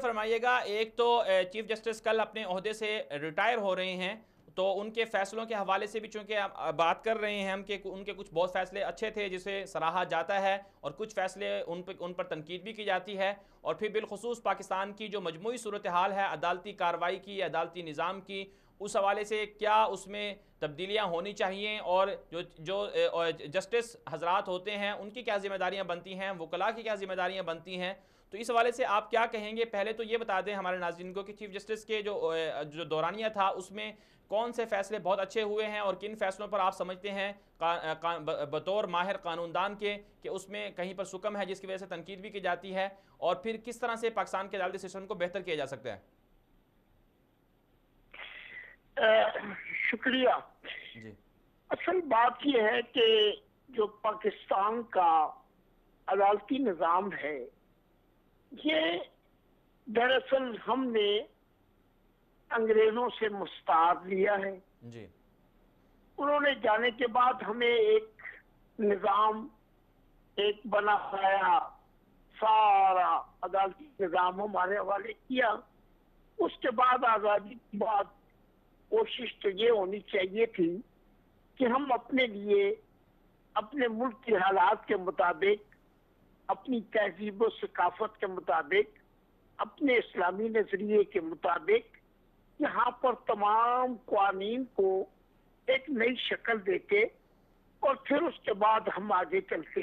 फरमाइएगा, एक तो chief justice कल अपने ओहदे से रिटायर हो रहे हैं, तो उनके फैसलों के हवाले से भी चूंकि बात कर रहे हैं हम कि उनके कुछ बहुत फैसले अच्छे थे जिसे सराहा जाता है, और कुछ फैसले उन पर तनकीद भी की जाती है। और फिर बिलखुसूस पाकिस्तान की जो मजमूई सूरत हाल है अदालती कार्रवाई की, अदालती निज़ाम की, उस हवाले से क्या उसमें तब्दीलियाँ होनी चाहिए, और जो जस्टिस हजरात होते हैं उनकी क्या जिम्मेदारियाँ बनती हैं, वकला की क्या जिम्मेदारियाँ बनती हैं, तो इस हवाले से आप क्या कहेंगे? पहले तो ये बता दें हमारे नाज़रीन को कि चीफ जस्टिस के जो दौरानिया था उसमें कौन से फैसले बहुत अच्छे हुए हैं, और किन फैसलों पर आप समझते हैं बतौर माहिर कानूनदान के कि उसमें कहीं पर सुकम है जिसकी वजह से तनकीद भी की जाती है, और फिर किस तरह से पाकिस्तान के अदालती सिस्टम को बेहतर किया जा सकता है? शुक्रिया। जी असल बात यह है कि जो पाकिस्तान का अदालती निज़ाम है, ये दरअसल हमने अंग्रेजों से मुस्ताद लिया है। जी उन्होंने जाने के बाद हमें एक निज़ाम एक बनाया, सारा अदालती निज़ाम हमारे हवाले किया। उसके बाद आज़ादी के बाद कोशिश तो ये होनी चाहिए थी कि हम अपने लिए, अपने मुल्क के हालात के मुताबिक, अपनी तहजीब और सकाफत के मुताबिक, अपने इस्लामी नजरिए के मुताबिक यहाँ पर तमाम कानून को एक नई शक्ल देते और फिर उसके बाद हम आगे चलते।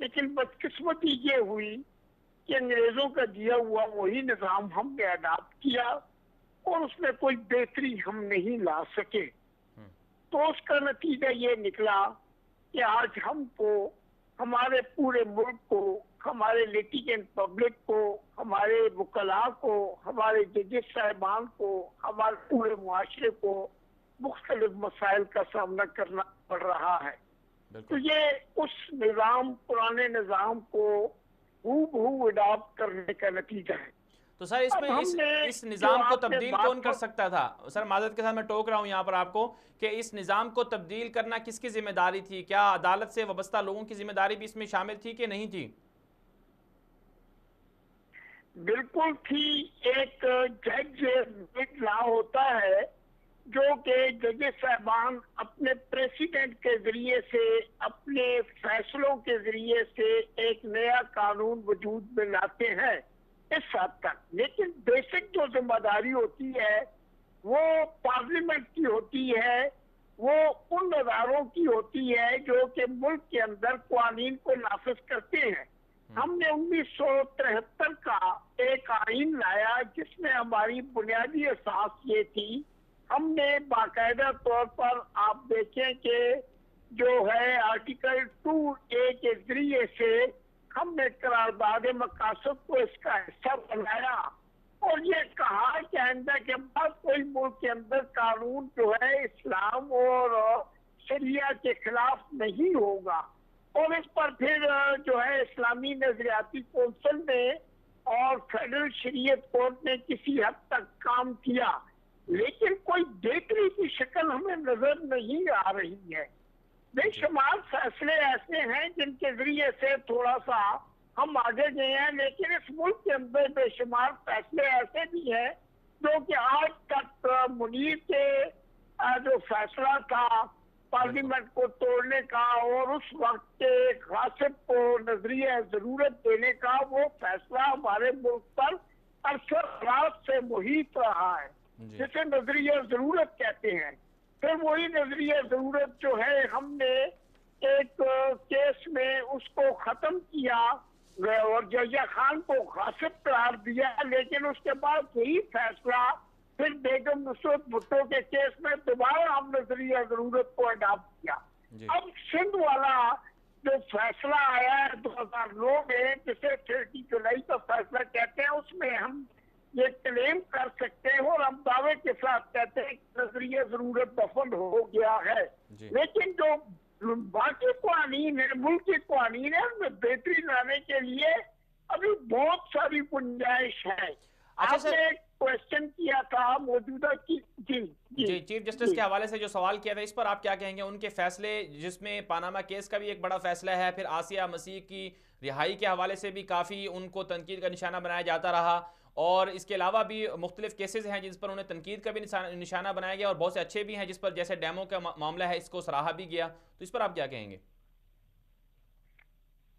लेकिन बदकिस्मती ये हुई कि अंग्रेजों का दिया हुआ वही निज़ाम हमने अडॉप्ट किया और उसमें कोई बेहतरी हम नहीं ला सके। तो उसका नतीजा ये निकला कि आज हमको, हमारे पूरे मुल्क को, हमारे लिटिगेंट पब्लिक को, हमारे वकला को, हमारे जजेस साहिबान को, हमारे पूरे मुआशरे को मुख्तलिफ मसाइल का सामना करना पड़ रहा है। तो ये उस निज़ाम, पुराने निज़ाम को हूबहू अडॉप्ट करने का नतीजा है। तो सर इसमें इस निज़ाम को तब्दील कौन कर सकता था? सर माजरत के साथ मैं टोक रहा हूँ यहाँ पर आपको कि इस निज़ाम को तब्दील करना किसकी जिम्मेदारी थी? क्या अदालत से वाबस्ता लोगों की जिम्मेदारी भी इसमें शामिल थी कि नहीं थी? बिल्कुल थी। एक जज लॉ होता है जो कि जजेस साहबान अपने प्रेसिडेंट के जरिए से, अपने फैसलों के जरिए से एक नया कानून वजूद में लाते हैं इस हद तक। लेकिन बेसिक जो जिम्मेदारी होती है वो पार्लियामेंट की होती है, वो उन अदारों की होती है जो कि मुल्क के अंदर कानून को नाफिज करते हैं। हमने 1973 का एक आइन लाया जिसमें हमारी बुनियादी असास ये थी, हमने बाकायदा तौर पर, आप देखें कि जो है आर्टिकल 2A के जरिए से हमने करारदाद मकासद को इसका हिस्सा बनाया और ये कहा कि आइंदा के बाद कोई मुल्क के अंदर कानून जो है इस्लाम और शरिया के खिलाफ नहीं होगा। और इस पर फिर जो है इस्लामी नजरियाती कौंसिल ने और फेडरल शरीयत कोर्ट ने किसी हद तक काम किया, लेकिन कोई बेहतरी की शक्ल हमें नजर नहीं आ रही है। बेशुमार फैसले ऐसे हैं जिनके जरिए से थोड़ा सा हम आगे गए हैं, लेकिन इस मुल्क के अंदर बेशुमार फैसले ऐसे भी हैं जो कि आज तक मुनीर के जो फैसला था पार्लियामेंट को तोड़ने का और उस वक्त के गासिब को नजरिया जरूरत देने का, वो फैसला हमारे मुल्क पर अरसर से मुहित रहा है, जिसे नजरिया जरूरत कहते हैं। फिर वही नजरिया जरूरत जो है हमने एक केस में उसको खत्म किया और जजिया खान को गासिब करार दिया, लेकिन उसके बाद यही फैसला फिर बेगम नुसरत भुट्टो के केस में दोबारा हम नजरिया जरूरत को अडॉप्ट किया। अब सिंध वाला जो फैसला आया है 2009 में, जिसे 30 जुलाई का फैसला कहते हैं, उसमें हम ये क्लेम कर सकते हैं और हम दावे के साथ कहते हैं कि नजरिया जरूरत दफन हो गया है। लेकिन जो बाकी कानून है, मुल्क के कानून है, उनमें बेहतरी लाने के लिए अभी बहुत सारी गुंजाइश है। आपने क्वेश्चन किया था मौजूदा की जी चीफ जस्टिस के हवाले से जो सवाल किया था, इस पर आप क्या कहेंगे? उनके फैसले, जिसमें पानामा केस का भी एक बड़ा फैसला है, फिर आसिया मसीह की रिहाई के हवाले से भी काफ़ी उनको तनकीद का निशाना बनाया जाता रहा, और इसके अलावा भी मुख्तलिफ केसेस हैं जिस पर उन्हें तनकीद का भी निशाना बनाया गया, और बहुत से अच्छे भी हैं जिस पर जैसे डेमो का मामला है, इसको सराहा भी गया। तो इस पर आप क्या कहेंगे?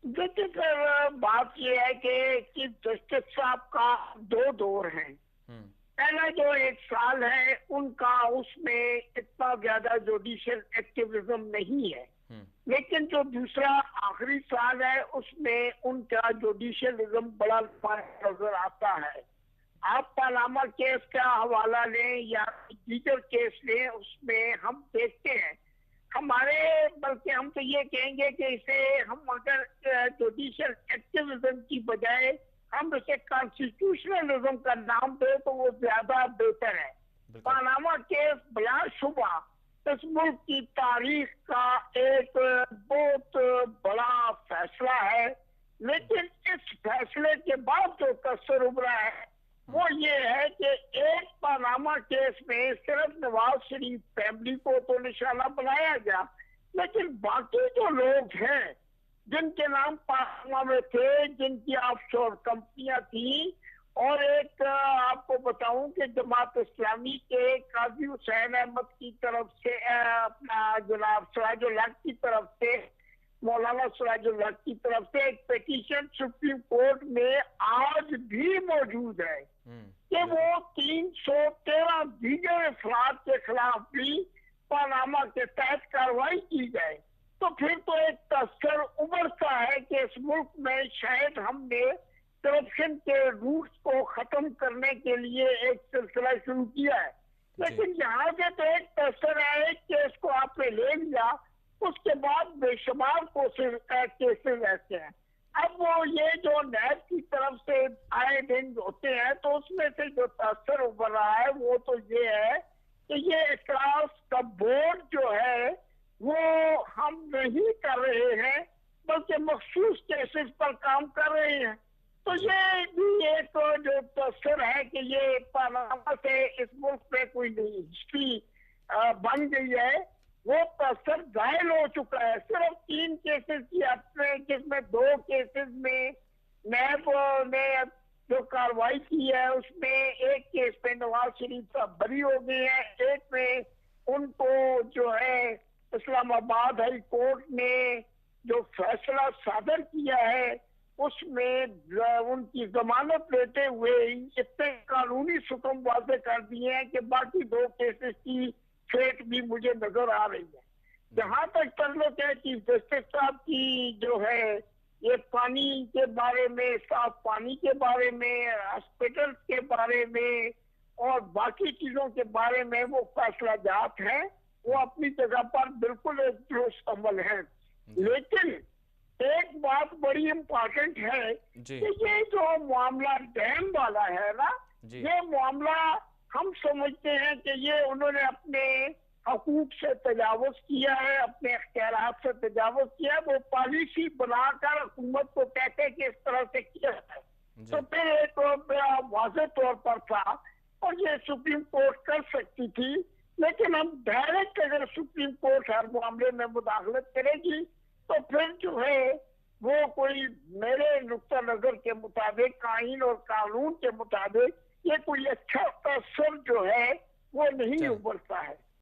देखिए सर, बात यह है कि चीफ जस्टिस साहब का दो दौर है। हम्म। पहला जो 1 साल है उनका, उसमें इतना ज्यादा जुडिशियल एक्टिविज्म नहीं है, हम्म। लेकिन जो दूसरा आखिरी साल है उसमें उनका जुडिशियलिज्म बड़ा नजर आता है। आप पानामा केस का हवाला लें या दीगर केस लें, उसमें हम देखते हैं हमारे, बल्कि हम तो ये कहेंगे कि इसे हम अगर जुडिशियल एक्टिविज्म की बजाय हम इसे कॉन्स्टिट्यूशनलिज्म का नाम दे तो वो ज्यादा बेहतर है। पानामा केस बिलाशुबा इस मुल्क की तारीख का एक बहुत बड़ा फैसला है, लेकिन इस फैसले के बाद जो कसर उभरा है वो ये है कि एक पानामा केस में सिर्फ नवाज शरीफ फैमिली को तो निशाना बनाया गया, लेकिन बाकी जो लोग हैं जिनके नाम पानामा में थे, जिनकी ऑफशोर कंपनियां थी, और एक आपको बताऊं कि जमात इस्लामी के काजी हुसैन अहमद की तरफ से अपना जनाब सिराजुल हक की तरफ से, मौलाना सिराजुल हक की तरफ से एक पिटीशन सुप्रीम कोर्ट में आज भी मौजूद है कि वो 313 दीगर अफराद के खिलाफ भी पानामा के तहत कार्रवाई की जाए। तो फिर तो एक तस्कर उभरता है कि इस मुल्क में शायद हमने करप्शन के रूट्स को खत्म करने के लिए एक सिलसिला शुरू किया है, लेकिन यहाँ से तो एक तस्कर है, एक केस को आपने ले लिया, उसके बाद बेशुमार केसेस ऐसे हैं। अब वो ये जो नैब की तरफ से आए दिन होते हैं, तो उसमें से जो तस्कर उभर रहा है वो तो ये है कि ये इखलास का बोर्ड जो है वो हम नहीं कर रहे हैं, बल्कि मखसूस केसेस पर काम कर रहे हैं। तो ये भी एक जो तस्कर है कि ये पानामा से इस मुल्क में कोई नई हिस्ट्री बन गई है, वो तस्कर घायल हो चुका है। सिर्फ 3 केसेस की अपने, जिसमें 2 केसेस में नैब ने जो कार्रवाई की है उसमें एक केस पे नवाज शरीफ साहब बरी हो गए हैं, एक में उनको जो है इस्लामाबाद हाई कोर्ट ने जो फैसला सादर किया है उसमें उनकी जमानत लेते हुए इतने कानूनी सुकम वादे कर दिए हैं कि बाकी 2 केसेस की फेट भी मुझे नजर आ रही है। जहां तक ताल्लुक है चीफ जस्टिस साहब की जो है ये पानी के बारे में, साफ पानी के बारे में, हॉस्पिटल के बारे में और बाकी चीजों के बारे में वो फैसला जात है, वो अपनी जगह पर बिल्कुल एक दुरुस्त अमल है। लेकिन एक बात बड़ी इम्पोर्टेंट है कि ये जो मामला डैम वाला है ना, ये मामला हम समझते हैं कि ये उन्होंने अपने हकूक से तजावुज किया है, अपने अख्तियारात से तजावुज किया है, वो पॉलिसी बनाकर हुकूमत को कहते हैं कि इस तरह से किया है। तो फिर एक वाज़ेह तौर पर था और ये सुप्रीम कोर्ट कर सकती थी, लेकिन हम डायरेक्ट अगर सुप्रीम कोर्ट हर मामले में मुदाखलत करेगी तो फिर जो है वो कोई मेरे नुक्ता नजर के मुताबिक, कानून और कानून के मुताबिक ये कोई अच्छा तसर जो है वो नहीं उभरता है।